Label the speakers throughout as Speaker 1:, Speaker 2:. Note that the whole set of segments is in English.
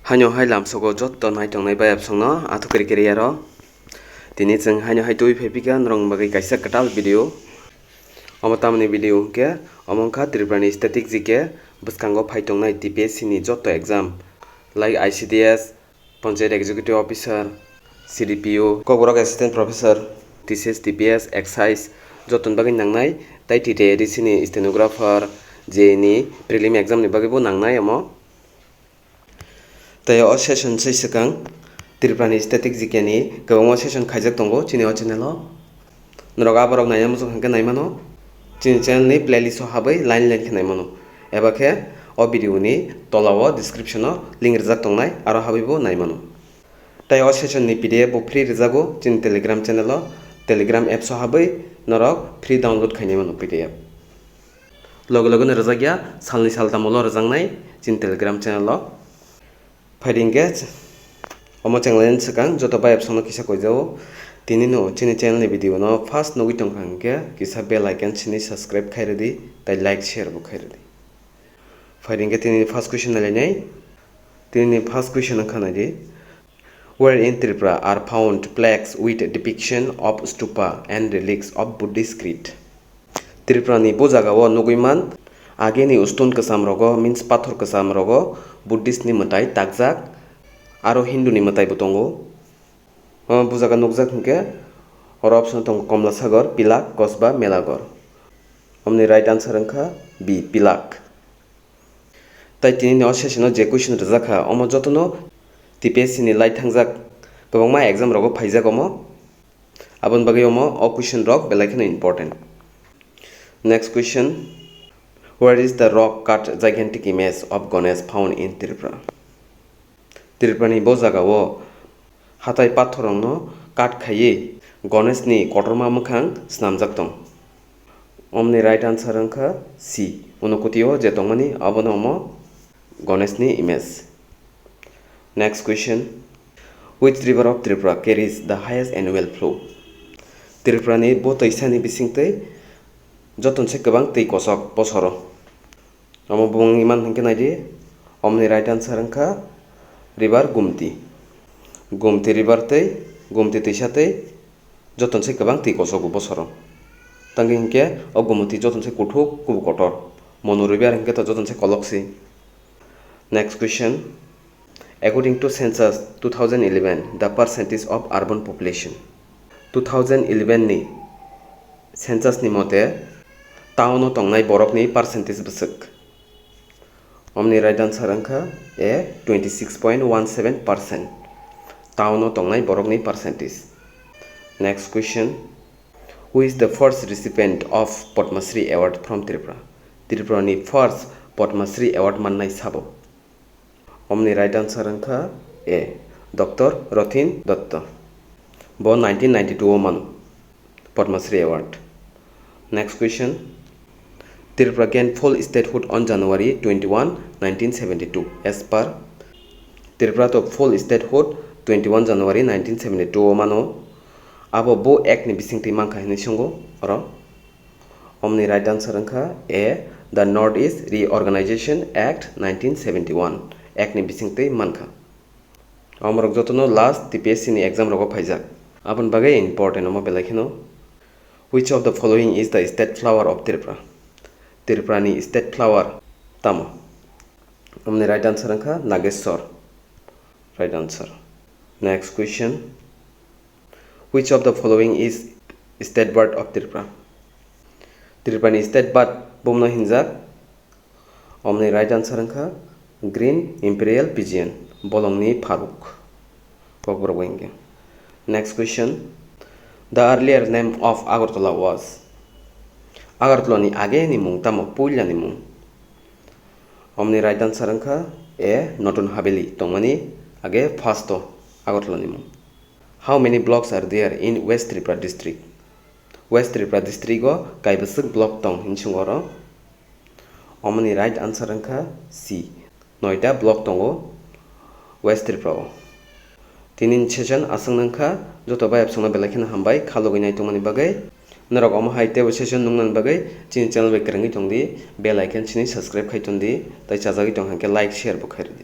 Speaker 1: Hanyo hai lamsogo jotto nai tongnai bayap songno athukri keriyaro tini jeng hanyo hai tui phepika norong bagai kaisa katal video omo tamni video ke omongkha Tripura Static GK bwskango phai tongnai TPSC ni jotto exam like ICDS Panchayat Executive Officer Cdpo KOKBOROK Assistant Professor TCS TPS exercise jotton bagai nangnai tai TTAADC ni stenographer JE ni prelim exam ni bagai bo nangnai omo tei o session seisakang Tripura Static GK ni kwbangma session khaijak tongo chini o channel o norok aborok naina muchung hangke naimano chini channel ni playlist o habai line khe naimano eba khe o video ni tolao description o link rijak tongnai aro habai bo naimano tei o session ni PDF bo free rijago chini Telegram channel o Telegram apps o habai norok free download khainai mano PDF loge loge no rijakya salni saltam ulo rijaknai chini Telegram channel o Fighting omo channel sakang joto bayap sono kisa koijao tini no chini channel ni video no first nogi tongkhangke kisa bell icon chini subscribe khairedi tai like share bo khairedi Fighting tini first question nai tini first question khanadi where in Tripura are found plaques with depiction of stupa and relics of Buddhist creed Tripura ni bo jagao nugiman ageni stone kasam rogo means pathor kasam rogo Buddhist ni matai takjak aro Hindu ni matai bo tongo bujaga nugjak hingke oro option tongo Komla Sagar Pilak Kosba Melagor omni right answer wngkha B Pilak tai tini ni o session o je question rijakha omo jotono TPSC ni light thangjak kwbangma exam rogo phaijak omo aboni bagui omo o question rok belai kheno important next question where is the rock cut gigantic image of Ganesh found in Tripura Tripura ni bo jagao hatai pathorong no cut khaiye Ganesh ni kotorma mukhang snamjak tong omni right answer wngkha C unokutio je tongmani abono omo Ganesh ni image next question which river of Tripura carries the highest annual flow Tripura ni bo toisani bisingtei jotonse kwbang tei kosok bosoro omo bung iman hingke naidi omni right answer wngkha river Gumti river tei Gumti teisa tei jotonse kwbang tei kosogo bosoro tangi hingke o Gumti jotonse kuthuk kubu kotor mono river hingke to jotonse koloksi next question according to census 2011 the percentage of urban population 2011 ni census ni mote town o tongnai borok ni percentage bwsuk omni right answer wngkha A 26.17% town o tongnai borok ni percentage next question who is the first recipient of Padma Shri award from Tripura ni first Padma Shri award mannai sabo omni right answer wngkha A Dr. Rothin Dutta bo 1992 o mano Padma Shri award next question Tripura gained full statehood on January 21, 1972 as per Tripura to full statehood 21 January 1972 o mano abo bo act ni bisingtwi mankha hinui songo oro omni right answer wngkha A the Northeast Reorganization Act 1971 act ni bisingtwi mankha amrok jotono last TPSC ni exam rogo phaijak abon bagai important omo belai kheno which of the following is the state flower of Tripura ni state flower tamo omni right answer wngkha Nageshwar right answer next question which of the following is state bird of Tripura ni state bird bomno hinjak omni right answer wngkha green imperial pigeon bolongni pharuk kokborok wingke next question the earlier name of Agartala was Agartala ni age ni mung tamo puila ni mung omni right answer wngkha A Notun Haveli tongmani age first Agartala ni mung how many blocks are there in West Tripura district o kaibasuk block tong hinsungoro omni right answer wngkha C 9ta block tongo West Tripura o tinin session asang nangkha joto bayap songna belai kheno hambai khalogoi nai tongmani bagai norok omo hai tebo session nungnan bagai chini channel bai kwrwngui tongdi bell icon chini subscribe khai tondi tai chajagui tong hangke like share bo khairidi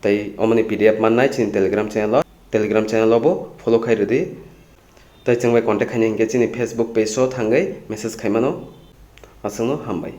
Speaker 1: tai omani PDF mannai chini Telegram channel bo follow khairodi tai chungbai contact khaini hingke chini Facebook page o thangai message khaimano asungno hambai.